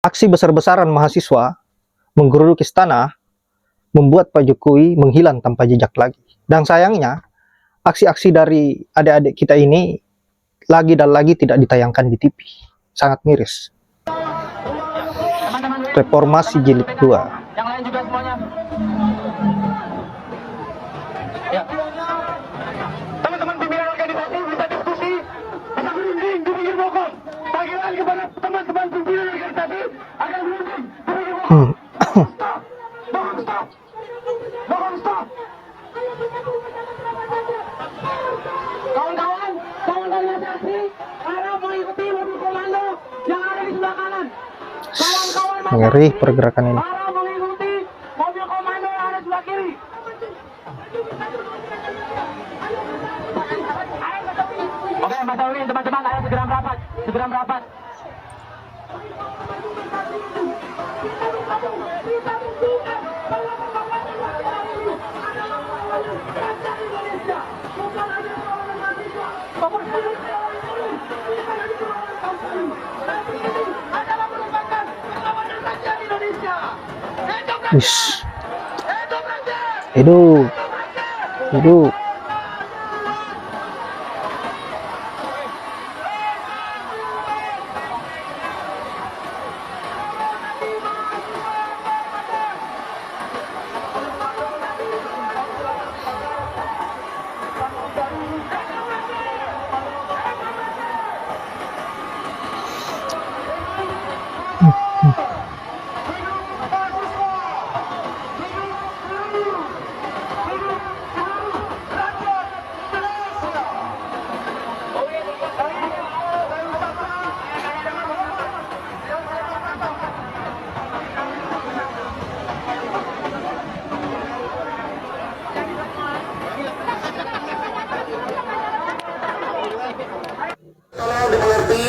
Aksi besar-besaran mahasiswa menggeruduk istana membuat Pak Jokowi menghilang tanpa jejak lagi. Dan sayangnya, aksi-aksi dari adik-adik kita ini lagi dan lagi tidak ditayangkan di TV. Sangat miris. Reformasi Jilid 2. Yang lain juga semuanya. Ya. Teman-teman pimpinan organisasi bisa diskusi, bisa berunding di pinggir pokok. Panggilan kepada teman-teman pimpinan organisasi agar berunding di pinggir pokok. Stop. Mohon stop. Mohon stop. Kawan-kawan organisasi harap mengikuti mobil komando yang ada di sebelah kanan. Kawan-kawan Ngeri pergerakan ini. harap mengikuti mobil komando yang ada di sebelah kiri. Oke, Mas Darwin, teman-teman, ayo segera merapat, segera merapat. Wish. Hidup. Hidup.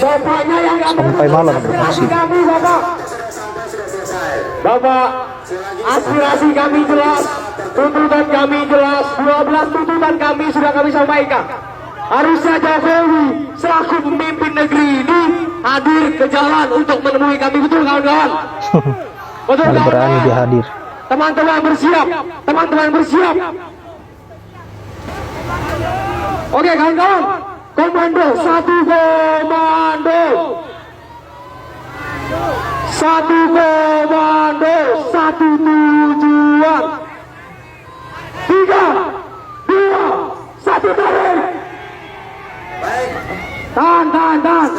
Bapaknya yang Sampai malam beraksi. kami, Bapak. Bapak, aspirasi kami jelas, tuntutan kami jelas, 12 tuntutan kami sudah kami sampaikan. Harusnya Jokowi selaku pemimpin negeri ini hadir ke jalan untuk menemui kami, betul kawan-kawan? Betul Baru berani kawan-kawan? dia hadir. Teman-teman bersiap, teman-teman bersiap. Oke kawan-kawan, komando, satu komando. Satu komando, satu tujuan. 3, 2, 1 tarik. Tahan.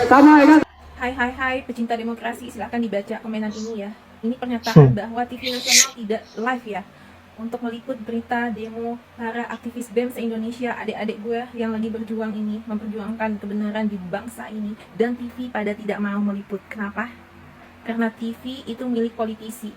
Sama ya kan? Hai pecinta demokrasi, silahkan dibaca komenan ini ya. Ini pernyataan bahwa TV nasional tidak live ya untuk meliput berita demo para aktivis BEM se-Indonesia, adik-adik gue yang lagi berjuang ini, memperjuangkan kebenaran di bangsa ini, dan TV pada tidak mau meliput. Kenapa? Karena TV itu milik politisi.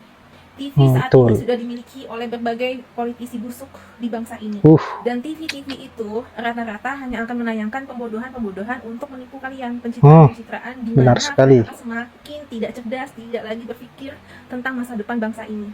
TV saat betul. ini sudah dimiliki oleh berbagai politisi busuk di bangsa ini. Dan TV-TV itu rata-rata hanya akan menayangkan pembodohan-pembodohan untuk menipu kalian, pencitraan-pencitraan di mana benar sekali. mereka semakin tidak cerdas, tidak lagi berpikir tentang masa depan bangsa ini.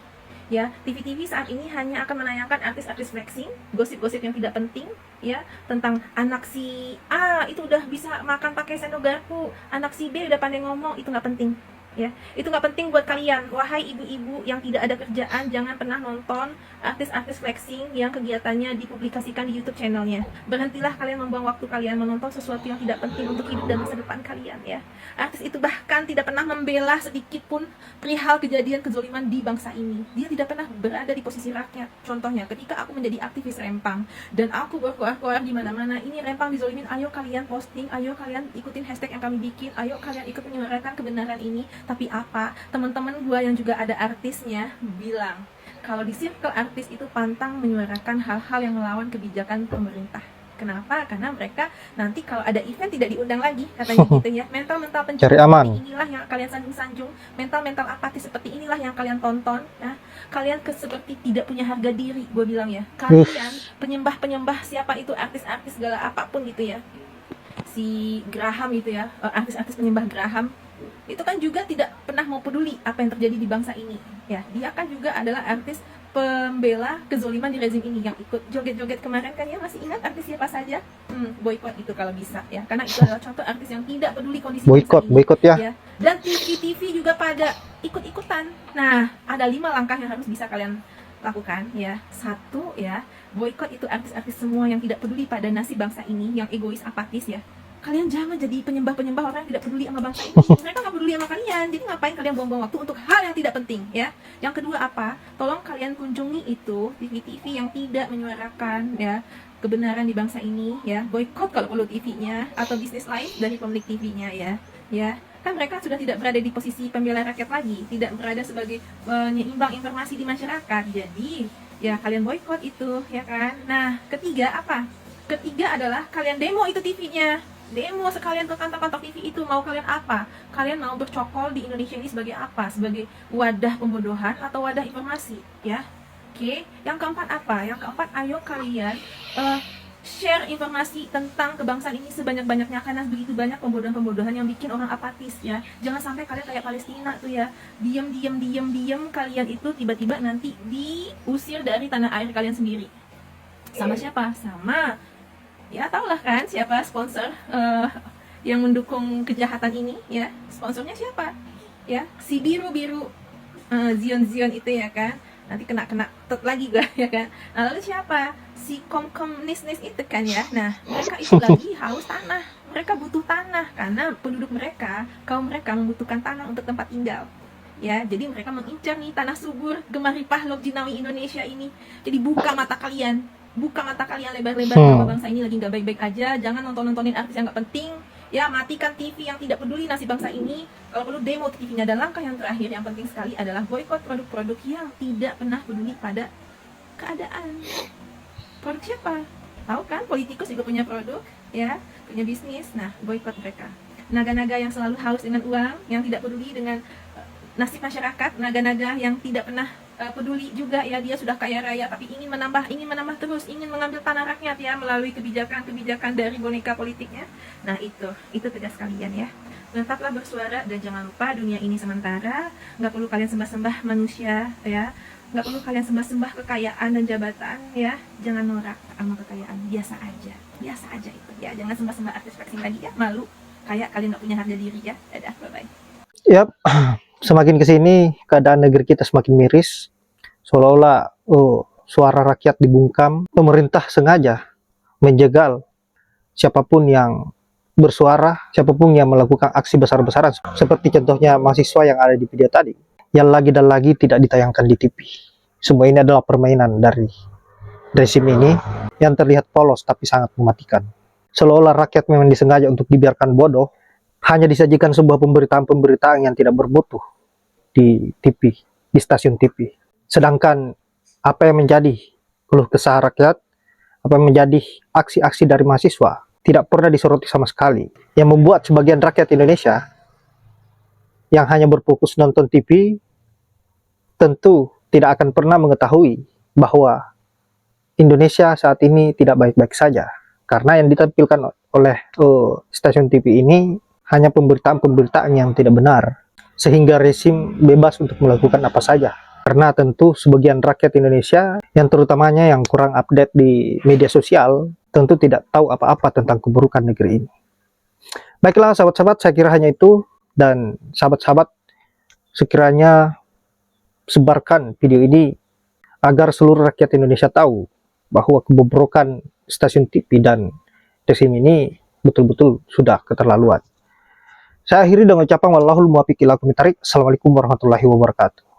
Ya, TV-TV saat ini hanya akan menayangkan artis-artis flexing, gosip-gosip yang tidak penting, ya, tentang anak si A itu udah bisa makan pakai sendok garpu, anak si B udah pandai ngomong, itu nggak penting. Ya, itu nggak penting buat kalian, wahai ibu-ibu yang tidak ada kerjaan. Jangan pernah nonton artis-artis flexing yang kegiatannya dipublikasikan di YouTube channelnya. Berhentilah kalian membuang waktu kalian menonton sesuatu yang tidak penting untuk hidup dan masa depan kalian ya. Artis itu bahkan tidak pernah membela sedikit pun perihal kejadian kezoliman di bangsa ini. Dia tidak pernah berada di posisi rakyat. Contohnya ketika aku menjadi aktivis Rempang dan aku berkoar-koar di mana-mana, ini Rempang dizolimin, ayo kalian posting, ayo kalian ikutin hashtag yang kami bikin, ayo kalian ikut menyuarakan kebenaran ini. Tapi apa, teman-teman gua yang juga ada artisnya bilang kalau di circle artis itu pantang menyuarakan hal-hal yang melawan kebijakan pemerintah. Kenapa? Karena mereka nanti kalau ada event tidak diundang lagi, katanya gitu ya. Mental-mental pencuri Cari aman. inilah yang kalian sanjung-sanjung, mental-mental apatis seperti inilah yang kalian tonton ya. Kalian seperti tidak punya harga diri, gue bilang ya. Kalian penyembah-penyembah siapa itu, artis-artis segala apapun gitu ya. Si Graham itu ya, artis-artis penyembah Graham itu kan juga tidak pernah mau peduli apa yang terjadi di bangsa ini ya. Dia kan juga adalah artis pembela kezoliman di rezim ini yang ikut joget-joget kemarin kan ya, masih ingat artis siapa saja? Boykot itu kalau bisa ya, karena itu adalah contoh artis yang tidak peduli kondisi Boykot, bangsa ini, boykot ya. Dan TV juga pada ikut-ikutan. Nah, ada 5 langkah yang harus bisa kalian lakukan ya. 1 ya, boykot itu artis-artis semua yang tidak peduli pada nasib bangsa ini, yang egois, apatis ya. Kalian jangan jadi penyembah-penyembah orang yang tidak peduli sama bangsa ini. Mereka nggak peduli sama kalian, jadi ngapain kalian buang-buang waktu untuk hal yang tidak penting ya. Yang kedua apa? Tolong kalian kunjungi itu TV-TV yang tidak menyuarakan ya kebenaran di bangsa ini ya. Boykot kalau perlu TV-nya atau bisnis lain dari pemilik TV-nya ya. Kan mereka sudah tidak berada di posisi pembela rakyat lagi, tidak berada sebagai penyeimbang informasi di masyarakat. Jadi ya kalian boykot itu ya kan. Nah, ketiga apa? Ketiga adalah kalian demo itu TV-nya. Demo sekalian ke kantor-kantor TV itu. Mau kalian apa? Kalian mau bercokol di Indonesia ini sebagai apa? Sebagai wadah pembodohan atau wadah informasi ya. Oke. Yang keempat apa? Yang keempat, ayo kalian share informasi tentang kebangsaan ini sebanyak-banyaknya, karena begitu banyak pembodohan-pembodohan yang bikin orang apatis ya. Jangan sampai kalian kayak Palestina tuh ya, diam kalian itu tiba-tiba nanti diusir dari tanah air kalian sendiri. Sama siapa? Sama ya, taulah kan siapa sponsor yang mendukung kejahatan ini ya. Sponsornya siapa ya? Si biru Zion itu ya kan. Nanti kena tet lagi gue ya kan. Nah, lalu siapa? Si nis itu kan ya. Nah, mereka itu lagi haus tanah. Mereka butuh tanah karena penduduk mereka, kaum mereka membutuhkan tanah untuk tempat tinggal. Ya, jadi mereka mengincar nih tanah subur Gemaripah Lok Jinawi Indonesia ini. Jadi buka mata kalian lebar-lebar bahwa bangsa ini lagi nggak baik-baik aja. Jangan nontonin artis yang nggak penting. Ya, matikan TV yang tidak peduli nasib bangsa ini. Kalau perlu demo TV-nya. Dan langkah yang terakhir yang penting sekali adalah boykot produk-produk yang tidak pernah peduli pada keadaan. Produk siapa? Tahu kan, politikus juga punya produk, ya, punya bisnis. Nah, boykot mereka. Naga-naga yang selalu haus dengan uang, yang tidak peduli dengan nasib masyarakat, naga-naga yang tidak pernah peduli juga ya, dia sudah kaya raya tapi ingin menambah terus, ingin mengambil tanah rakyat ya melalui kebijakan dari boneka politiknya. Nah, itu tugas kalian ya. Tetaplah bersuara dan jangan lupa dunia ini sementara, nggak perlu kalian sembah-sembah manusia ya, nggak perlu kalian sembah-sembah kekayaan dan jabatan ya. Jangan norak sama kekayaan, biasa aja itu ya. Jangan sembah-sembah artis vaksin lagi ya, malu kayak kalian nggak punya harga diri ya. Dadah, bye-bye. Yap, semakin kesini keadaan negeri kita semakin miris, seolah-olah suara rakyat dibungkam. Pemerintah sengaja menjegal siapapun yang bersuara, siapapun yang melakukan aksi besar-besaran, seperti contohnya mahasiswa yang ada di video tadi, yang lagi dan lagi tidak ditayangkan di TV. Semua ini adalah permainan dari rezim ini yang terlihat polos tapi sangat mematikan. Seolah-olah rakyat memang disengaja untuk dibiarkan bodoh, hanya disajikan sebuah pemberitaan-pemberitaan yang tidak bermutu di TV, di stasiun TV. Sedangkan apa yang menjadi keluh kesah rakyat, apa yang menjadi aksi-aksi dari mahasiswa, tidak pernah disoroti sama sekali. Yang membuat sebagian rakyat Indonesia yang hanya berfokus nonton TV, tentu tidak akan pernah mengetahui bahwa Indonesia saat ini tidak baik-baik saja. Karena yang ditampilkan oleh stasiun TV ini hanya pemberitaan-pemberitaan yang tidak benar, sehingga rezim bebas untuk melakukan apa saja. Karena tentu sebagian rakyat Indonesia, yang terutamanya yang kurang update di media sosial, tentu tidak tahu apa-apa tentang keburukan negeri ini. Baiklah sahabat-sahabat, saya kira hanya itu. Dan sahabat-sahabat, sekiranya sebarkan video ini agar seluruh rakyat Indonesia tahu bahwa kebobrokan stasiun TV dan rezim ini betul-betul sudah keterlaluan. Saya akhiri dengan ucapan wallahul muwaffiq ila aqwamit thoriq. Assalamualaikum warahmatullahi wabarakatuh.